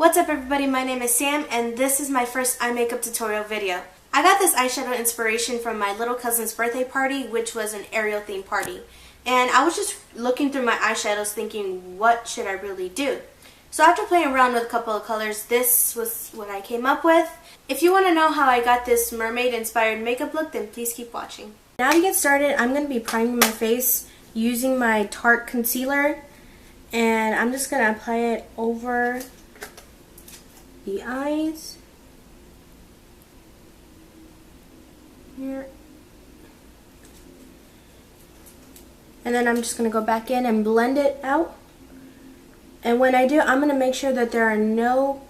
What's up everybody, my name is Sam and this is my first eye makeup tutorial video. I got this eyeshadow inspiration from my little cousin's birthday party, which was an Ariel themed party. And I was just looking through my eyeshadows thinking, what should I really do? So after playing around with a couple of colors, this was what I came up with. If you want to know how I got this mermaid inspired makeup look, then please keep watching. Now to get started, I'm going to be priming my face using my Tarte concealer. And I'm just going to apply it over the eyes here, and then I'm just going to go back in and blend it out. And when I do, I'm going to make sure that there are no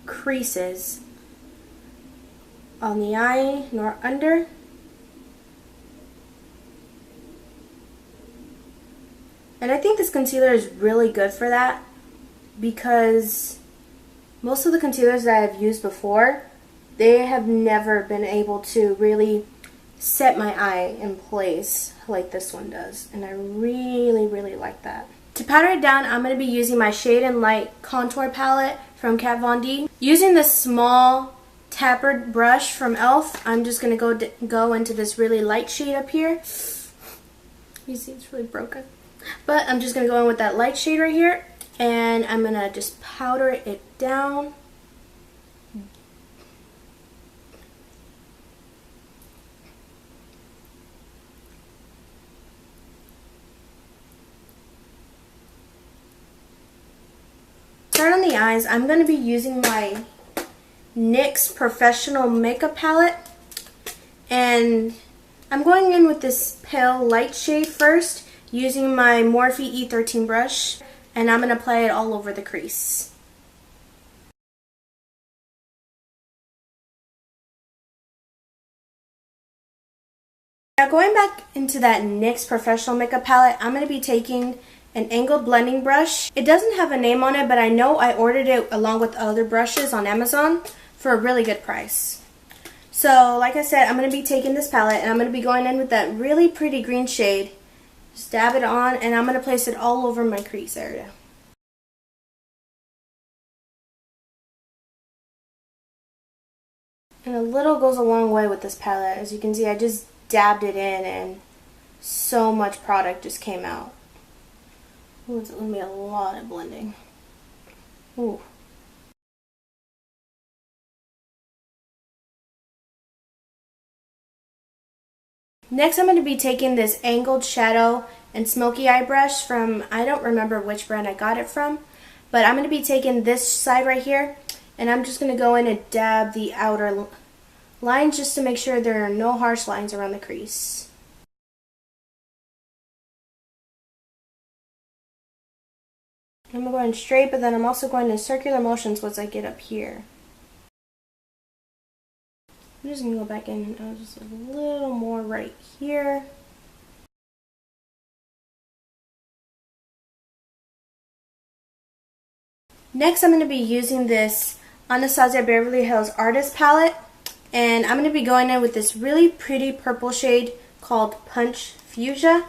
creases on the eye nor under. And I think this concealer is really good for that, because most of the concealers that I've used before, they have never been able to really set my eye in place like this one does. And I really like that. To powder it down, I'm going to be using my Shade and Light contour palette from Kat Von D. Using this small tapered brush from e.l.f., I'm just going to go into this really light shade up here. You see it's really broken. But I'm just going to go in with that light shade right here. And I'm going to just powder it down. Start on the eyes. I'm going to be using my NYX Professional Makeup Palette. And I'm going in with this pale light shade first, using my Morphe E13 brush. And I'm going to apply it all over the crease. Now going back into that NYX Professional Makeup Palette, I'm going to be taking an angled blending brush. It doesn't have a name on it, but I know I ordered it along with other brushes on Amazon for a really good price. So like I said, I'm going to be taking this palette and I'm going to be going in with that really pretty green shade. Just dab it on, and I'm going to place it all over my crease area. And a little goes a long way with this palette. As you can see, I just dabbed it in and so much product just came out. Ooh, it's going to be a lot of blending. Ooh. Next, I'm going to be taking this angled shadow and smoky eye brush from, I don't remember which brand I got it from, but I'm going to be taking this side right here, and I'm just going to go in and dab the outer lines just to make sure there are no harsh lines around the crease. I'm going straight, but then I'm also going in circular motions once I get up here. I'm just going to go back in and just a little more right here. Next, I'm going to be using this Anastasia Beverly Hills Artist Palette. And I'm going to be going in with this really pretty purple shade called Punch Fuchsia.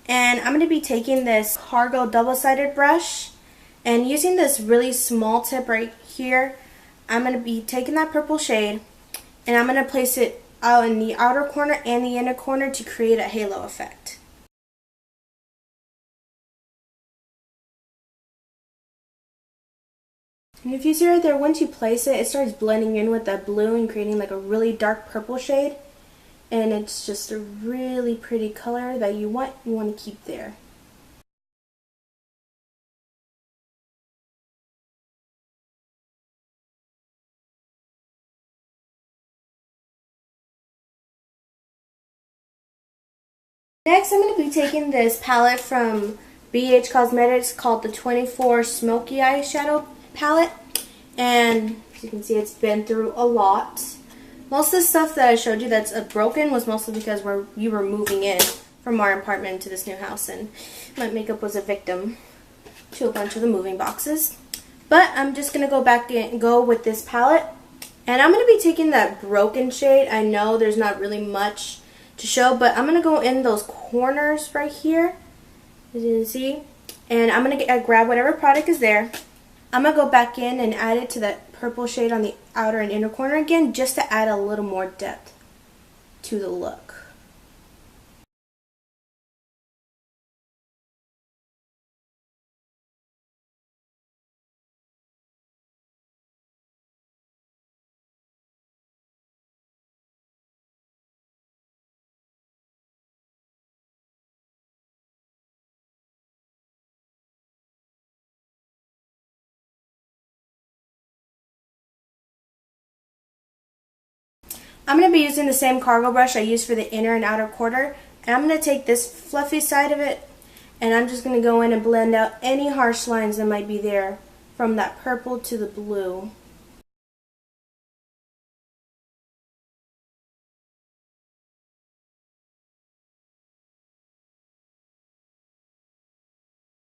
And I'm going to be taking this Cargo double-sided brush. And using this really small tip right here, I'm going to be taking that purple shade. And I'm going to place it out in the outer corner and the inner corner to create a halo effect. And if you see right there, once you place it, it starts blending in with that blue and creating like a really dark purple shade. And it's just a really pretty color that you want to keep there. Next, I'm going to be taking this palette from BH Cosmetics called the 24 Smoky Eyeshadow Palette. And as you can see, it's been through a lot. Most of the stuff that I showed you that's broken was mostly because we were moving in from our apartment to this new house. And my makeup was a victim to a bunch of the moving boxes. But I'm just going to go back and go with this palette. And I'm going to be taking that broken shade. I know there's not really much to show, but I'm going to go in those corners right here, as you can see, and I'm going to grab whatever product is there. I'm going to go back in and add it to that purple shade on the outer and inner corner again, just to add a little more depth to the look. I'm going to be using the same cargo brush I used for the inner and outer quarter, and I'm going to take this fluffy side of it, and I'm just going to go in and blend out any harsh lines that might be there from that purple to the blue.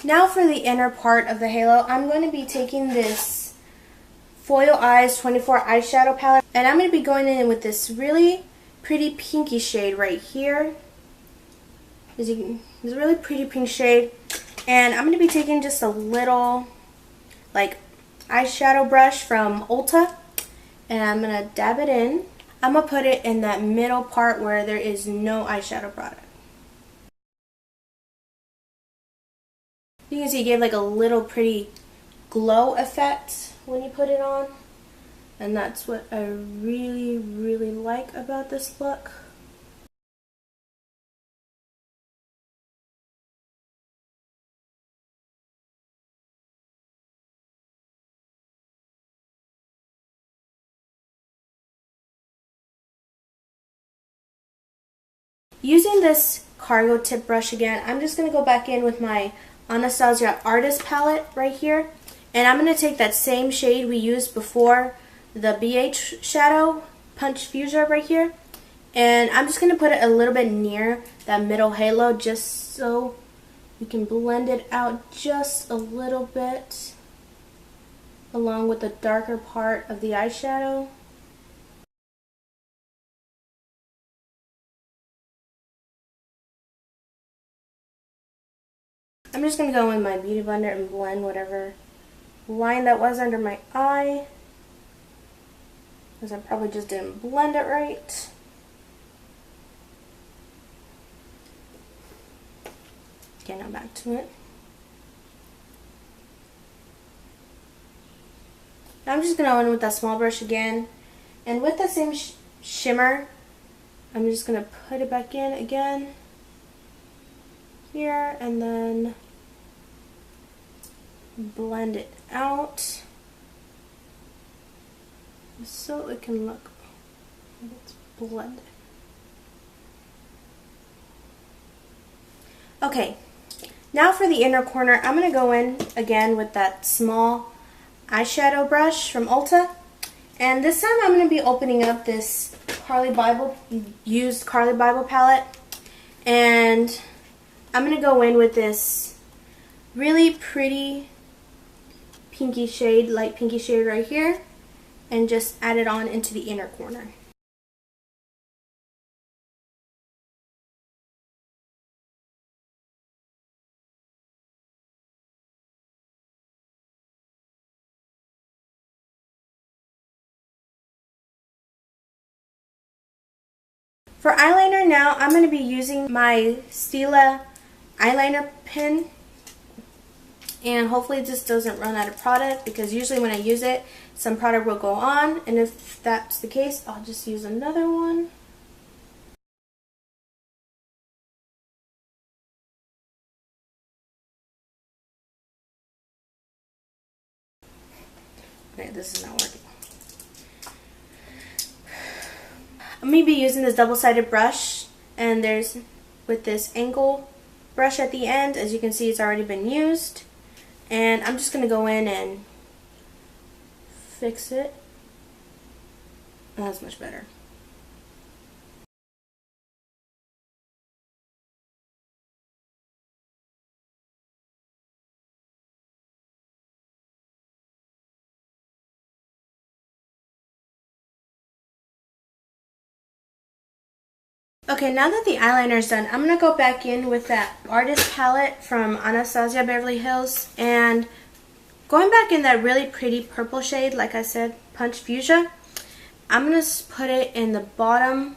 Now for the inner part of the halo, I'm going to be taking this Foil Eyes 24 eyeshadow palette, and I'm going to be going in with this really pretty pinky shade right here. It's a really pretty pink shade, and I'm going to be taking just a little like eyeshadow brush from Ulta, and I'm going to dab it in. I'm going to put it in that middle part where there is no eyeshadow product. You can see it gave like a little pretty glow effect when you put it on, and that's what I really like about this look. Using this cargo tip brush again, I'm just going to go back in with my Anastasia Artist palette right here, and I'm going to take that same shade we used before, the BH shadow punch fuser right here, and I'm just going to put it a little bit near that middle halo just so we can blend it out just a little bit along with the darker part of the eyeshadow. I'm just going to go in my beauty blender and blend whatever line that was under my eye, because I probably just didn't blend it right. Okay, now back to it. Now I'm just going to go in with that small brush again, and with the same shimmer, I'm just going to put it back in again here, and then blend it out so it can look like it's blended. Okay, now for the inner corner, I'm going to go in again with that small eyeshadow brush from Ulta, and this time I'm going to be opening up this used Carly Bible palette, and I'm going to go in with this really pretty pinky shade, light pinky shade right here, and just add it on into the inner corner. For eyeliner now, I'm going to be using my Stila eyeliner pen, and hopefully this doesn't run out of product, because usually when I use it, some product will go on, and if that's the case, I'll just use another one. Okay, this is not working. I'm going to be using this double-sided brush, and there's with this angle brush at the end. As you can see, it's already been used, and I'm just going to go in and fix it. That's much better. Okay, now that the eyeliner is done, I'm going to go back in with that artist palette from Anastasia Beverly Hills, and Going back in that really pretty purple shade, like I said, Punch Fuchsia, I'm going to put it in the bottom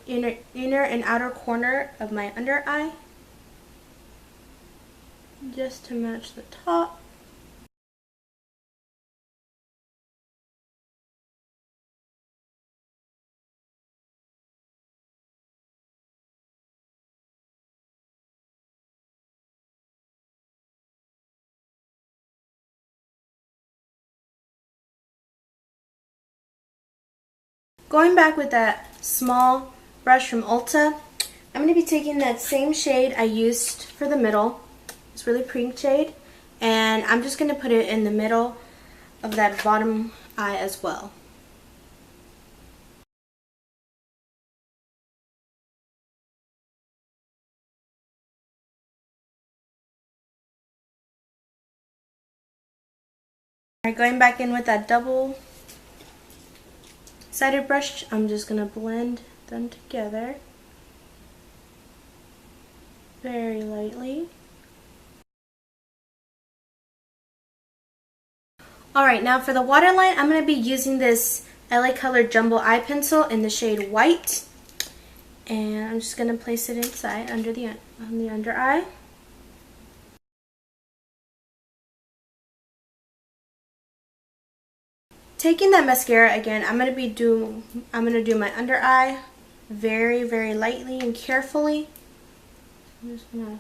inner and outer corner of my under eye, just to match the top. Going back with that small brush from Ulta, I'm going to be taking that same shade I used for the middle, this really pink shade, and I'm just going to put it in the middle of that bottom eye as well. Alright, going back in with that double-sided brush, I'm just going to blend them together very lightly. Alright, now for the waterline, I'm going to be using this LA Color Jumbo Eye Pencil in the shade White. And I'm just going to place it inside on the under eye. Taking that mascara again, I'm going to do my under eye very, very lightly and carefully. I'm just going to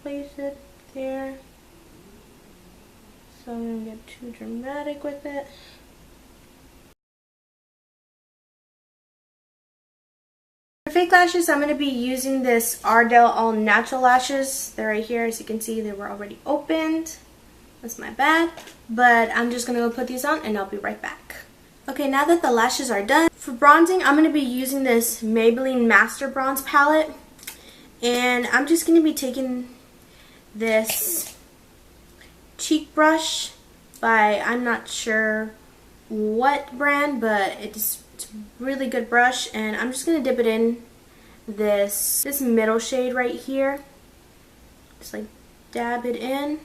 place it there, so I don't get too dramatic with it. For fake lashes, I'm going to be using this Ardell All Natural Lashes. They're right here. As you can see, they were already opened. That's my bad. But I'm just going to go put these on and I'll be right back. Okay, now that the lashes are done, for bronzing, I'm going to be using this Maybelline Master Bronze palette. And I'm just going to be taking this cheek brush by, I'm not sure what brand, but it's a really good brush. And I'm just going to dip it in this middle shade right here. Just like dab it in.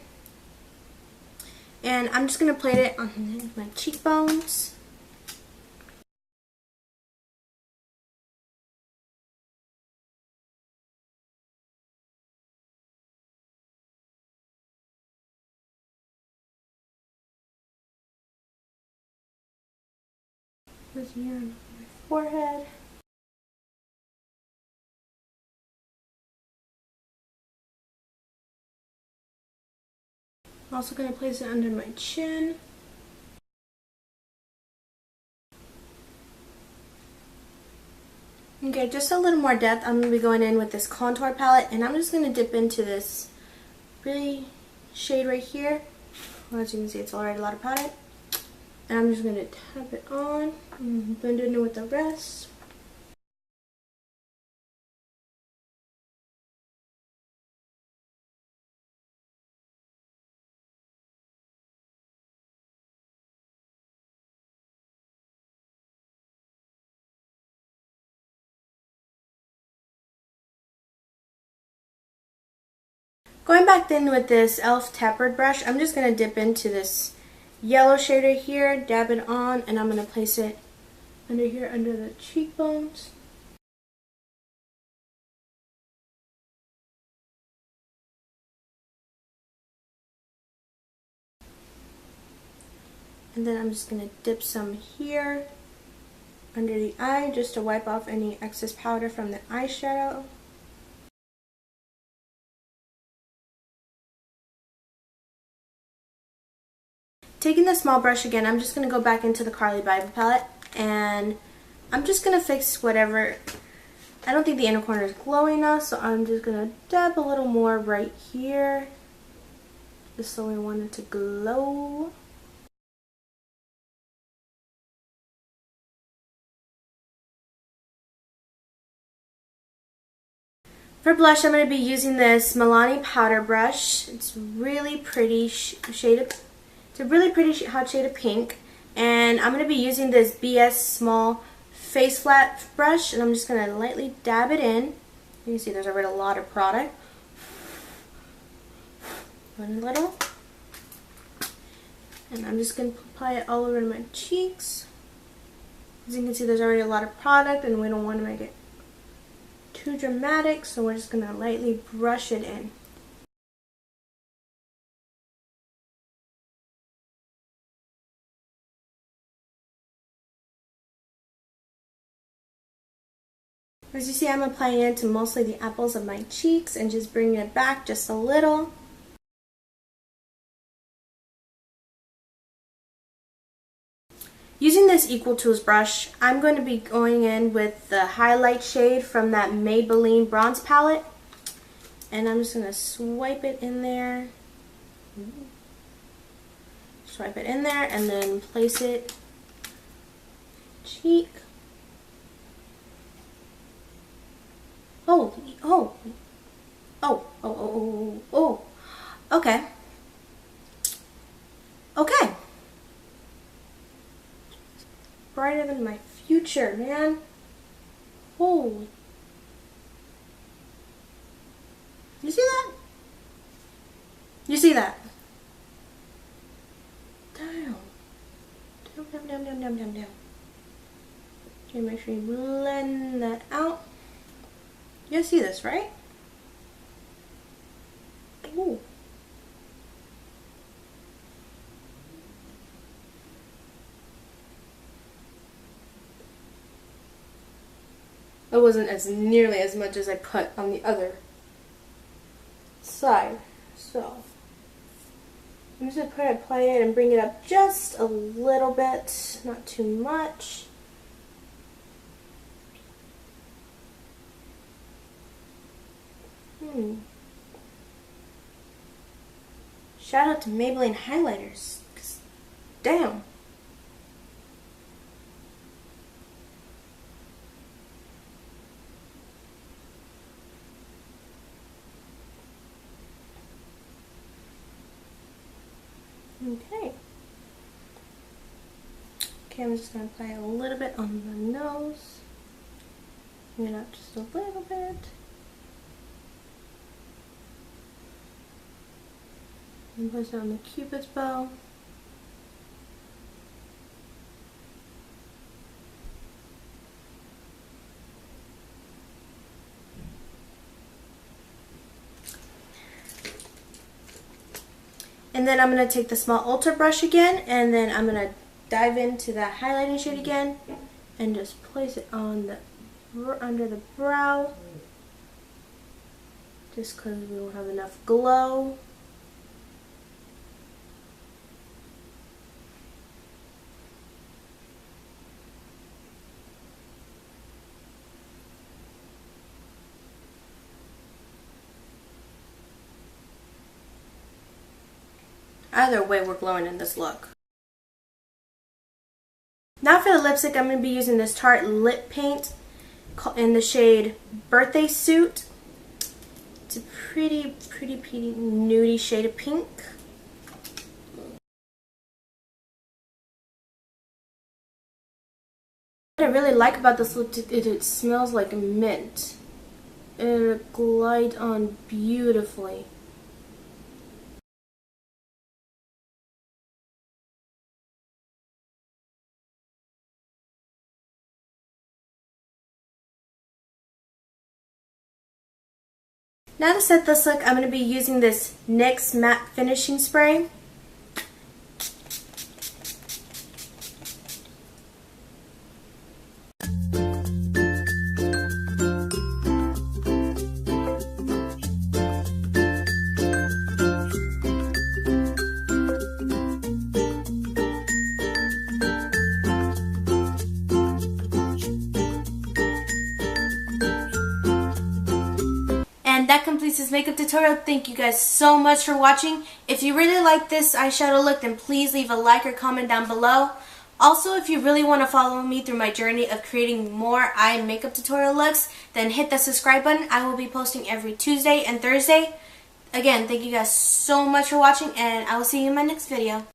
And I'm just going to plate it on my cheekbones. This here on my forehead. I'm also going to place it under my chin. Okay, just a little more depth. I'm going to be going in with this contour palette, and I'm just going to dip into this really shade right here. Well, as you can see, it's already a lot of product. And I'm just going to tap it on and blend it in with the rest. Going back then with this e.l.f. tapered brush, I'm just going to dip into this yellow shade right here, dab it on, and I'm going to place it under here, under the cheekbones. And then I'm just going to dip some here under the eye just to wipe off any excess powder from the eyeshadow. Taking the small brush again, I'm just going to go back into the Carly Bible palette, and I'm just going to fix whatever. I don't think the inner corner is glowing enough, so I'm just going to dab a little more right here, just so we want it to glow. For blush, I'm going to be using this Milani powder brush. It's really pretty shade of. It's a really pretty hot shade of pink, and I'm going to be using this BS small face flat brush, and I'm just going to lightly dab it in. You can see there's already a lot of product. One little. And I'm just going to apply it all over my cheeks. As you can see, there's already a lot of product and we don't want to make it too dramatic, so we're just going to lightly brush it in. As you see, I'm applying it to mostly the apples of my cheeks and just bringing it back just a little. Using this Equal Tools brush, I'm going to be going in with the highlight shade from that Maybelline bronze palette. And I'm just going to swipe it in there. Swipe it in there and then place it cheek. Oh. Okay. Okay. Brighter than my future, man. Holy. You see that? You see that? Damn. Damn. Okay, make sure you blend that out. You see this, right? Ooh. It wasn't as nearly as much as I put on the other side. So I'm just going to apply it and bring it up just a little bit, not too much. Shout out to Maybelline highlighters. 'Cause damn. Okay. Okay, I'm just going to apply a little bit on the nose. Bring it up just a little bit. And place it on the Cupid's bow. And then I'm going to take the small Ultra brush again, and then I'm going to dive into that highlighting shade again and just place it on the under the brow, just because we won't have enough glow. Either way, we're glowing in this look. Now for the lipstick, I'm going to be using this Tarte lip paint in the shade Birthday Suit. It's a pretty nudie shade of pink. What I really like about this lipstick is it smells like mint. It glides on beautifully. Now to set this look, I'm going to be using this NYX Matte Finishing Spray. And that completes this makeup tutorial. Thank you guys so much for watching. If you really like this eyeshadow look, then please leave a like or comment down below. Also, if you really want to follow me through my journey of creating more eye and makeup tutorial looks, then hit the subscribe button. I will be posting every Tuesday and Thursday. Again, thank you guys so much for watching, and I will see you in my next video.